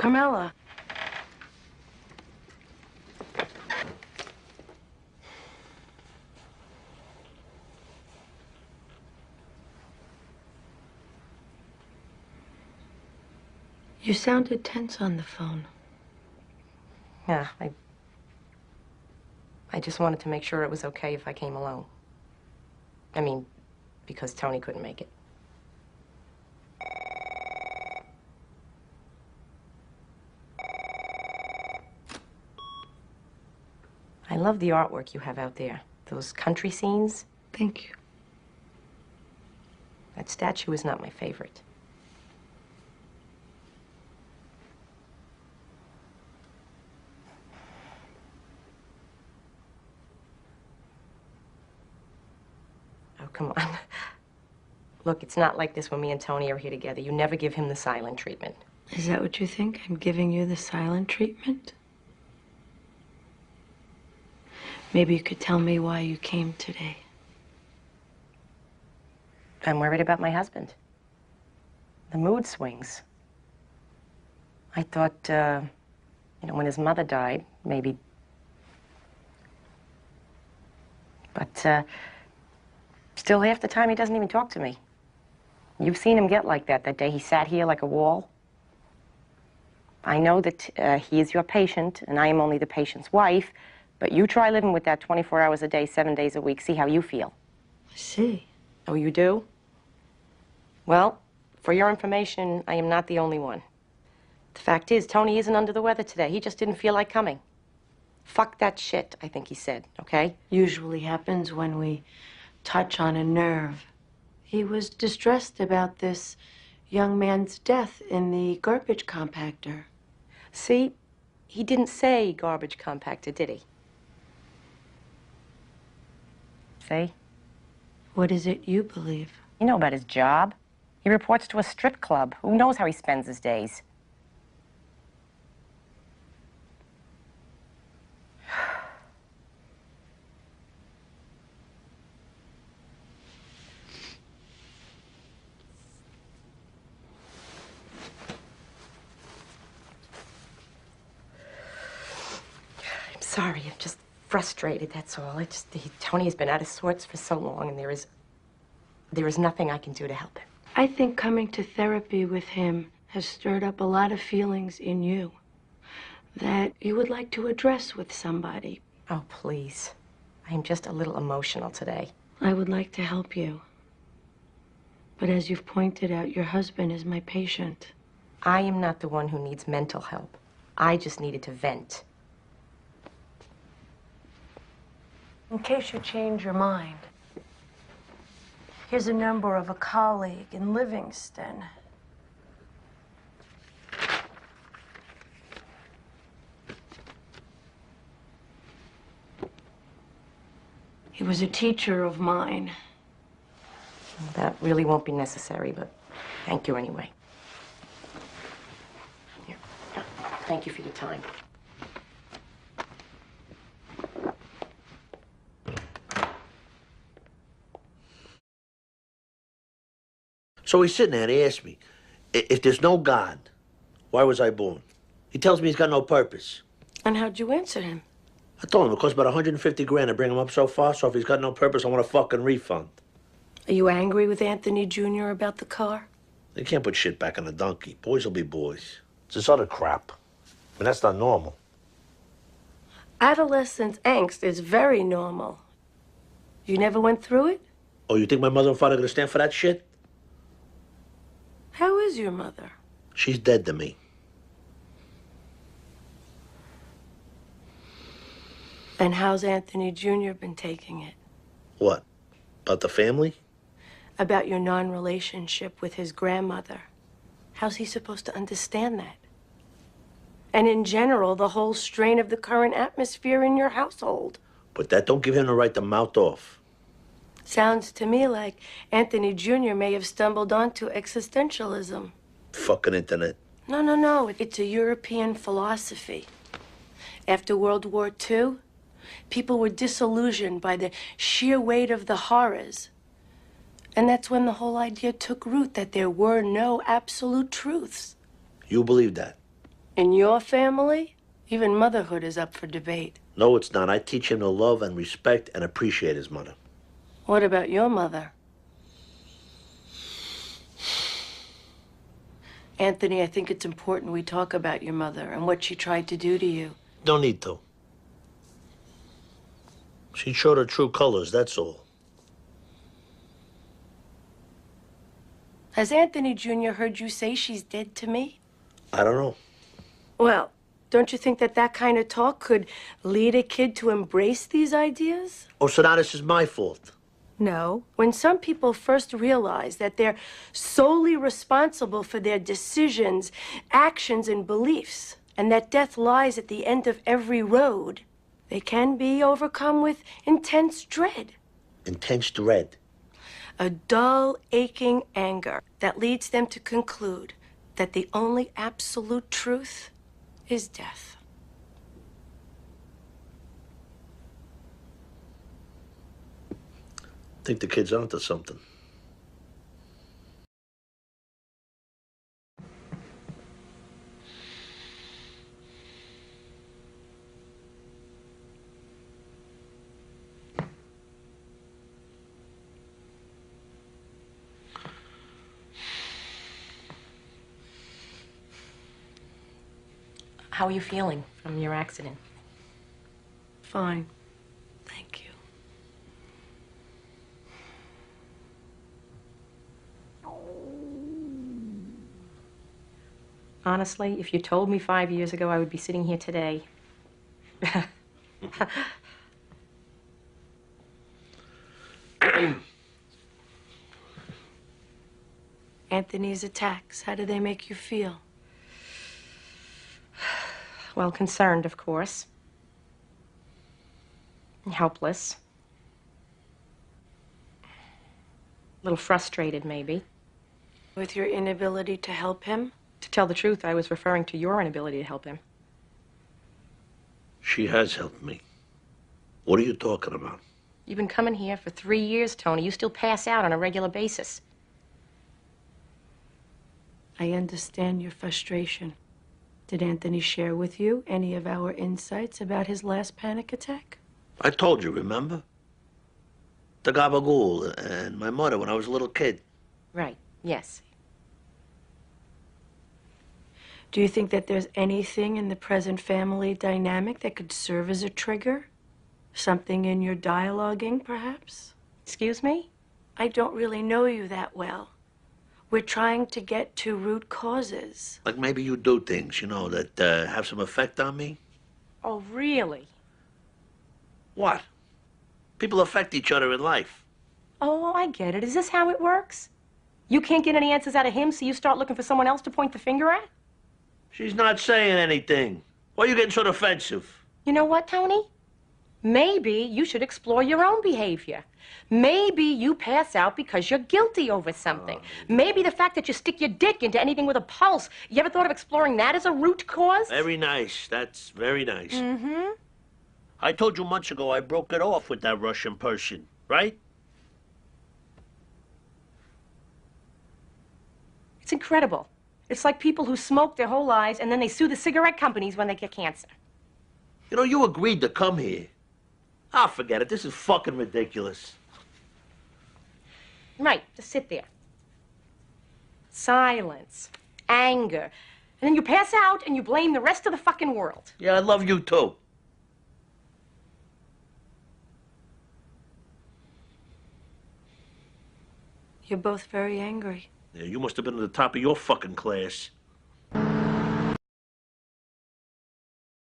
Carmela. You sounded tense on the phone. Yeah, I just wanted to make sure it was okay if I came alone. I mean, because Tony couldn't make it. I love the artwork you have out there. Those country scenes. Thank you. That statue is not my favorite. Oh, come on. Look, it's not like this when me and Tony are here together. You never give him the silent treatment. Is that what you think? I'm giving you the silent treatment? Maybe you could tell me why you came today. I'm worried about my husband. The mood swings. I thought, when his mother died, maybe. But, still half the time he doesn't even talk to me. You've seen him get like that day he sat here like a wall. I know that he is your patient, and I am only the patient's wife, but you try living with that 24 hours a day, 7 days a week. See how you feel. I see. Oh, you do? Well, for your information, I am not the only one. The fact is, Tony isn't under the weather today. He just didn't feel like coming. Fuck that shit, I think he said, okay? Usually happens when we touch on a nerve. He was distressed about this young man's death in the garbage compactor. See, he didn't say garbage compactor, did he? See? What is it you believe? You know about his job. He reports to a strip club. Who knows how he spends his days? I'm sorry, I'm just frustrated, that's all. Tony has been out of sorts for so long, and there is nothing I can do to help him. I think coming to therapy with him has stirred up a lot of feelings in you that you would like to address with somebody. Oh, please. I am just a little emotional today. I would like to help you. But as you've pointed out, your husband is my patient. I am not the one who needs mental help. I just needed to vent. In case you change your mind, here's a number of a colleague in Livingston. He was a teacher of mine. That really won't be necessary, but thank you anyway. Here. Thank you for your time. So he's sitting there and he asks me, if there's no God, why was I born? He tells me he's got no purpose. And how'd you answer him? I told him it costs about 150 grand to bring him up so far, so if he's got no purpose, I want a fucking refund. Are you angry with Anthony Jr. about the car? They can't put shit back on a donkey. Boys will be boys. It's this other crap. I mean, that's not normal. Adolescent angst is very normal. You never went through it? Oh, you think my mother and father are gonna stand for that shit? How is your mother? She's dead to me. And how's Anthony Jr. been taking it? What? About the family? About your non-relationship with his grandmother. How's he supposed to understand that? And in general, the whole strain of the current atmosphere in your household. But that don't give him the right to mouth off. Sounds to me like Anthony Jr. may have stumbled onto existentialism. Fucking internet. No. It's a European philosophy. After World War II, people were disillusioned by the sheer weight of the horrors. And that's when the whole idea took root that there were no absolute truths. You believe that? In your family, even motherhood is up for debate. No, it's not. I teach him to love and respect and appreciate his mother. What about your mother? Anthony, I think it's important we talk about your mother and what she tried to do to you. Don't need to. She showed her true colors, that's all. Has Anthony Jr. heard you say she's dead to me? I don't know. Well, don't you think that that kind of talk could lead a kid to embrace these ideas? Oh, so now this is my fault. No. When some people first realize that they're solely responsible for their decisions, actions, and beliefs, and that death lies at the end of every road, they can be overcome with intense dread. Intense dread. A dull, aching anger that leads them to conclude that the only absolute truth is death. I think the kid's onto something. How are you feeling from your accident? Fine. Thank you. Honestly, if you told me 5 years ago, I would be sitting here today. Anthony's attacks, how do they make you feel? Well, concerned, of course. And helpless. A little frustrated, maybe. With your inability to help him? To tell the truth, I was referring to your inability to help him. She has helped me. What are you talking about? You've been coming here for 3 years, Tony. You still pass out on a regular basis. I understand your frustration. Did Anthony share with you any of our insights about his last panic attack? I told you, remember? The gabagool and my mother when I was a little kid. Right, yes. Do you think that there's anything in the present family dynamic that could serve as a trigger? Something in your dialoguing, perhaps? Excuse me? I don't really know you that well. We're trying to get to root causes. Like maybe you do things, that have some effect on me. Oh, really? What? People affect each other in life. Oh, I get it. Is this how it works? You can't get any answers out of him, so you start looking for someone else to point the finger at? She's not saying anything. Why are you getting so defensive? You know what, Tony? Maybe you should explore your own behavior. Maybe you pass out because you're guilty over something. Maybe the fact that you stick your dick into anything with a pulse. You ever thought of exploring that as a root cause? Very nice. That's very nice. Mm-hmm. I told you months ago I broke it off with that Russian person, right? It's incredible. It's like people who smoke their whole lives and then they sue the cigarette companies when they get cancer. You agreed to come here. Ah, forget it. This is fucking ridiculous. Right, just sit there. Silence, anger, and then you pass out and you blame the rest of the fucking world. Yeah, I love you too. You're both very angry. Yeah, you must have been at the top of your fucking class.